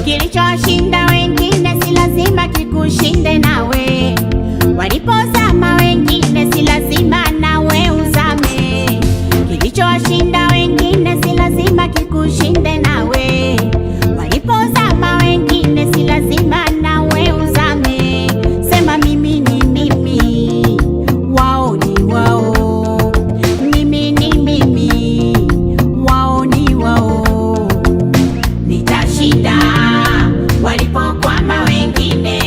Kilichoshinda wengine si lazima kikushinde nawe. Walipozama wengine si lazima nawe uzame. Kilichoshinda wengine si lazima kikushinde nawe. Walipozama wengine si lazima nawe uzame. Sema mimi ni mimi, wao ni wao. Mimi ni mimi, wao ni wao. Nitashinda walipokwama wengine,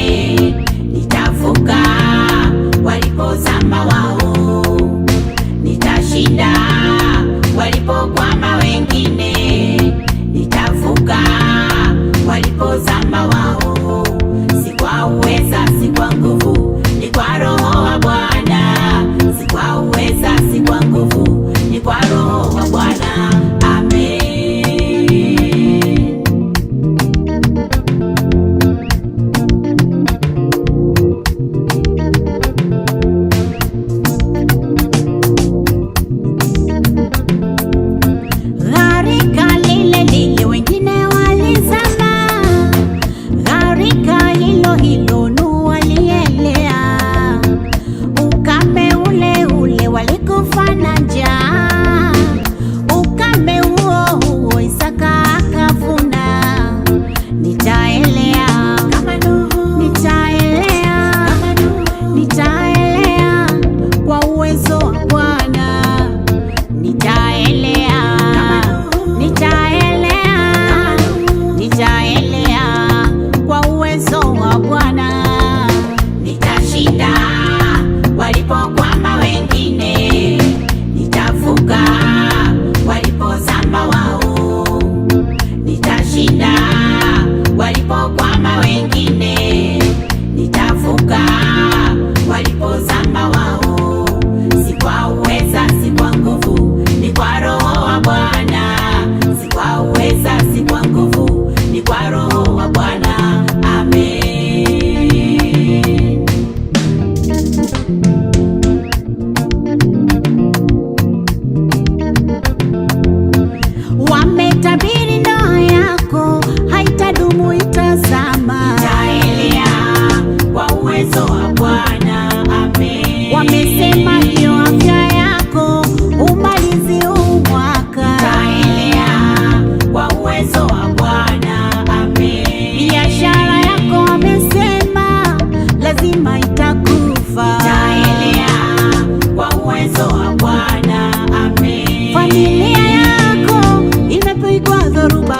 nitavuka walipozama wao. Nitashinda walipokwama wengine, nitavuka walipozama wao. Si kwa uweza, si kwa nguvu, ni kwa Roho wa Bwana. Si kwa uweza, si kwa nguvu, ni kwa Roho wa Bwana. Amen. Gharika lile lile wengine walizama, gharika hilo hilo Nuhu alielea. Ukame ule ule walikufa na njaa, ukame huo huo Isaka akavuna. Nitaelea kama Nuhu, nitaelea kama Nuhu, nitaelea kwa uwezo wa Bwana. Nitaelea, nitaelea, nitaelea kwa uwezo wa Bwana. Nitashinda walipokwama wengine, nitavuka walipozama wao. Nitashinda walipokwama wengine, nitavuka walipozama wao. Si kwa uweza, si kwa nguvu, ni kwa Roho wa Bwana. Si kwa uweza, si kwa nguvu, ni kwa Roho wa Bwana. Amen. Wametabiri ndoa yako haitadumu, itazama. Nitaelea kwa uwezo wa Bwana. Amen. Wamesema hiyo afya yako umalizi huu mwaka. Nitaelea kwa uwezo wa Bwana. Amen. Biashara yako wamesema lazima itakufa. Nitaelea kwa uwezo wa Bwana. Amen. Familia yako imepigwa dhoruba,